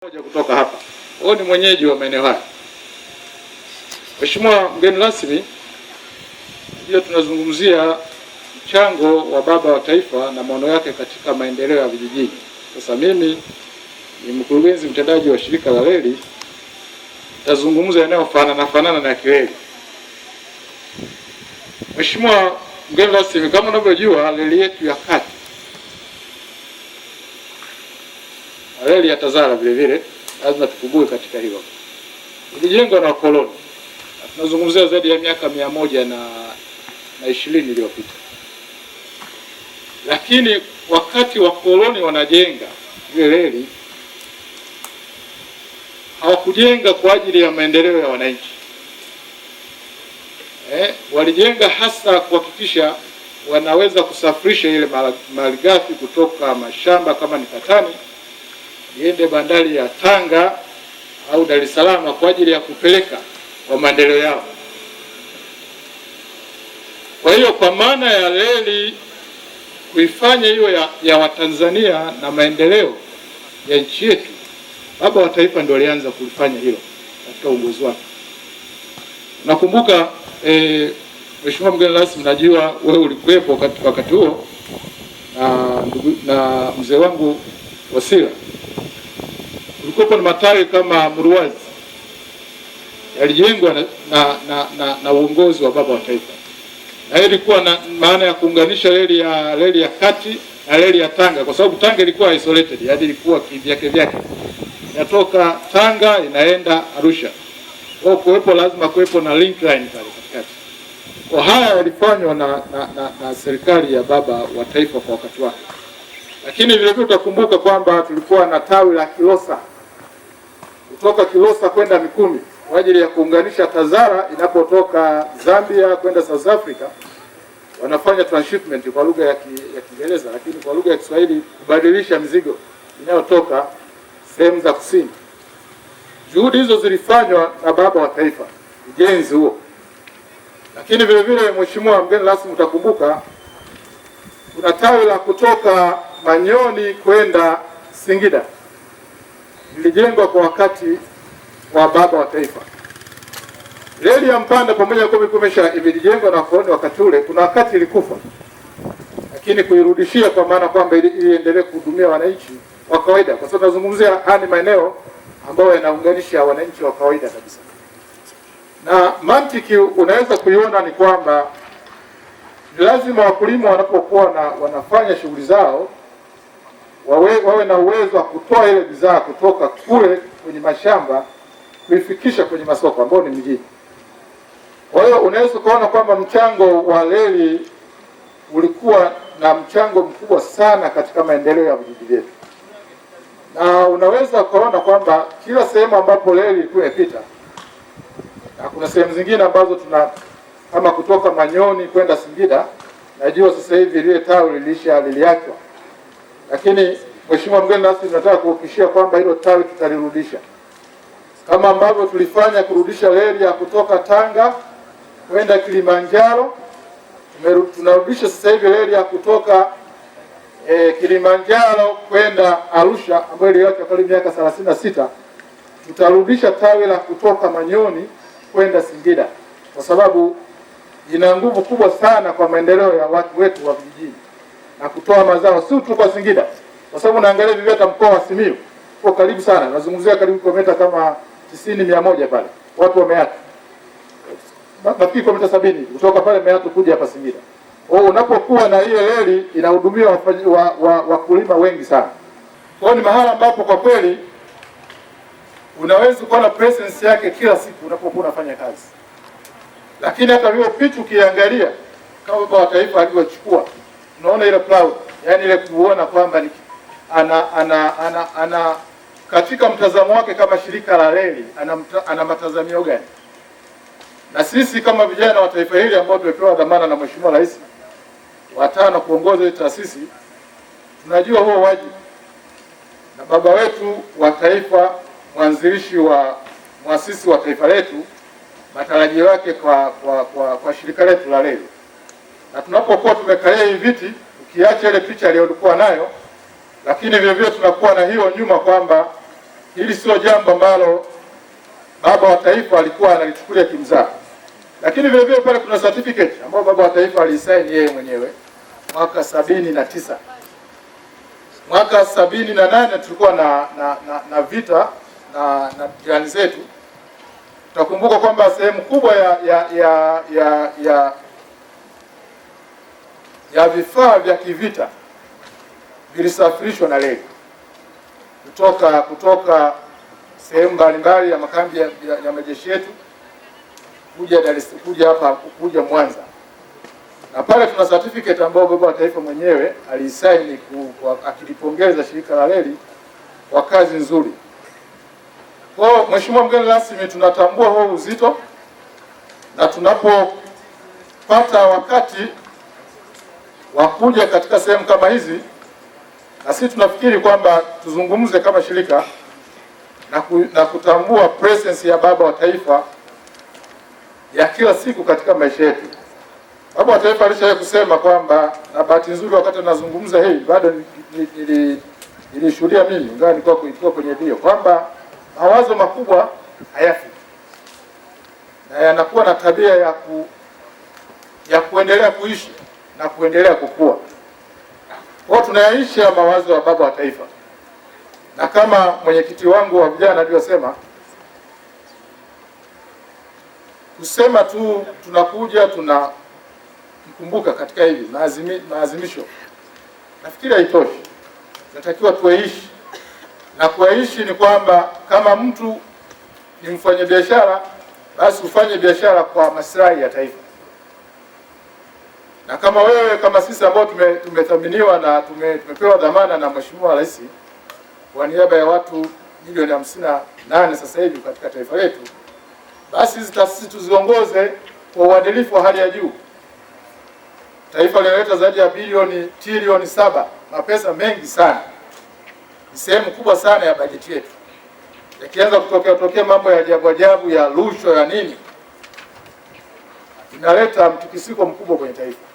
Moja kutoka hapa. Huyu ni mwenyeji wa maeneo haya. Mheshimiwa mgeni rasmi, hiyo tunazungumzia mchango wa baba wa taifa na maono yake katika maendeleo ya vijijini. Sasa mimi ni mkurugenzi mtendaji wa shirika la reli, tazungumza yanayofanana na kireli. Mheshimiwa mgeni rasmi, kama unavyojua reli yetu ya kati, reli ya Tazara vile vile lazima tukumbuke katika hilo, ilijengwa na wakoloni. Tunazungumzia zaidi ya miaka 120 iliyopita. Lakini wakati wakoloni wanajenga ile reli, hawakujenga kwa ajili ya maendeleo ya wananchi. Walijenga hasa kuhakikisha wanaweza kusafirisha ile malighafi kutoka mashamba kama ni katani iende bandari ya Tanga au Dar es Salaam kwa ajili ya kupeleka kwa maendeleo yao. Kwa hiyo kwa maana ya reli kuifanya hiyo ya Watanzania na maendeleo ya nchi yetu, baba wa taifa ndio alianza kulifanya hilo katika uongozi wake. Nakumbuka Mheshimiwa mgeni rasmi, najua wewe ulikuwepo katika wakati huo na mzee wangu Wasira. Kulikuwa na matawi kama Mruwazi yalijengwa na uongozi wa baba wa taifa, na hiyo ilikuwa na maana ya kuunganisha reli ya kati na reli ya Tanga, kwa sababu Tanga ilikuwa isolated, yaani ilikuwa kivyake, inatoka Tanga inaenda Arusha. Kwa kuwepo lazima kuwepo na link line pale katikati. Kwa haya yalifanywa na serikali ya baba wa taifa kwa wakati wake. Lakini vile vile utakumbuka kwamba tulikuwa na tawi la Kilosa, kutoka Kilosa kwenda Mikumi kwa ajili ya kuunganisha Tazara inapotoka Zambia kwenda South Africa. Wanafanya transshipment kwa lugha ya Kiingereza, lakini kwa lugha ya Kiswahili kubadilisha mizigo inayotoka sehemu za kusini. Juhudi hizo zilifanywa na baba wa taifa, ujenzi huo. Lakini vile vile Mheshimiwa mgeni rasmi, utakumbuka kuna tawi la kutoka Manyoni kwenda Singida, ilijengwa kwa wakati wa baba wa taifa. Reli ya Mpanda pamoja na ilijengwa na wakoloni wakati ule, kuna wakati ilikufa, lakini kuirudishia kwa maana kwamba iendelee kuhudumia wananchi wa kawaida, kwa sababu tunazungumzia haya ni maeneo ambayo yanaunganisha wananchi wa kawaida kabisa. Na mantiki unaweza kuiona ni kwamba lazima wakulima wanapokuwa wanafanya shughuli zao wawe na uwezo wa kutoa ile bidhaa kutoka kule kwenye mashamba kuifikisha kwenye masoko ambayo ni mjini. Kwa hiyo unaweza kuona kwamba mchango wa reli ulikuwa na mchango mkubwa sana katika maendeleo ya vijiji vyetu, na unaweza kuona kwamba kila sehemu ambapo reli ilikuwa imepita, na kuna sehemu zingine ambazo kama kutoka Manyoni kwenda Singida, najua sasa hivi lile tawi liliachwa, lakini Mheshimiwa mgeni rasmi, tunataka kuhakikishia kwamba hilo tawi tutalirudisha kama ambavyo tulifanya kurudisha reli ya kutoka Tanga kwenda Kilimanjaro. Tunarudisha sasa hivi reli ya kutoka Kilimanjaro kwenda Arusha ambayo iliachwa karibu miaka 36. Tutarudisha tawi la kutoka Manyoni kwenda Singida kwa sababu ina nguvu kubwa sana kwa maendeleo ya watu wetu wa vijijini na kutoa mazao si tu kwa Singida, kwa sababu naangalia vivyo hata mkoa wa Simiyu uko karibu sana, nazungumzia karibu kilomita kama 90-100 pale watu wameacha, nafikiri kilomita 70 kutoka pale Meatu kuja hapa Singida. Unapokuwa na hiyo reli inahudumia wakulima wengi sana. Kwa ni mahala ambapo kwa kweli unaweza kuona presence yake kila siku unapokuwa unafanya kazi. Lakini hata hiyo picha ukiangalia kama baba wa taifa alivyochukua, unaona ile proud, yani ile kuona kwamba ana katika mtazamo wake kama shirika la reli ana matazamio gani. Na sisi kama vijana wa taifa hili ambao tumepewa dhamana na Mheshimiwa Rais watano kuongoza hii taasisi, tunajua huo wajibu, na baba wetu wa taifa, muasisi wa taifa letu, matarajio yake kwa shirika letu la reli. Na tunapokuwa tumekalia hivi viti, ukiacha ile picha aliyokuwa nayo, lakini vile vile tunakuwa na hiyo nyuma kwamba hili sio jambo ambalo baba wa taifa alikuwa analichukulia kimzaha, lakini vile vile pale kuna certificate ambayo baba wa taifa alisaini yeye mwenyewe mwaka 79. Mwaka 78 tulikuwa na vita na jirani zetu. Tutakumbuka kwamba sehemu kubwa ya vifaa vya kivita vilisafirishwa na reli kutoka sehemu mbalimbali ya makambi ya majeshi yetu kuja Mwanza, na pale tuna certificate ambayo baba wa taifa mwenyewe alisaini akilipongeza shirika la reli kwa kazi nzuri. Kwa Mheshimiwa mgeni rasmi, tunatambua huo uzito, na tunapopata wakati wa kuja katika sehemu kama hizi, na sisi tunafikiri kwamba tuzungumze kama shirika na kutambua presence ya baba wa taifa ya kila siku katika maisha yetu. Baba wa taifa alishawahi kusema kwamba, na bahati nzuri wakati nazungumza hii bado nilishuhudia mimi, ingawa nilikuwa kwenye video, kwamba mawazo makubwa hayafi na yanakuwa na tabia ya kuendelea kuishi na kuendelea kukua. Kwa tunayaishi mawazo ya baba wa taifa, na kama mwenyekiti wangu wa vijana aliyosema, kusema tu tunakuja tunamkumbuka katika hivi maazimisho, nafikiri haitoshi. Tunatakiwa tuishi, na kuishi ni kwamba kama mtu ni mfanyabiashara, basi ufanye biashara kwa maslahi ya taifa. Na kama wewe kama sisi ambao tumethaminiwa na tumepewa dhamana na Mheshimiwa Rais kwa niaba ya watu milioni 58 sasa hivi katika taifa letu, basi hizi taasisi tuziongoze kwa uadilifu wa hali ya juu. Taifa linaleta zaidi ya trilioni 7, mapesa mengi sana, ni sehemu kubwa sana ya bajeti yetu. Yakianza kutokea mambo ya ajabu ya rushwa ya nini, inaleta mtikisiko mkubwa kwenye taifa.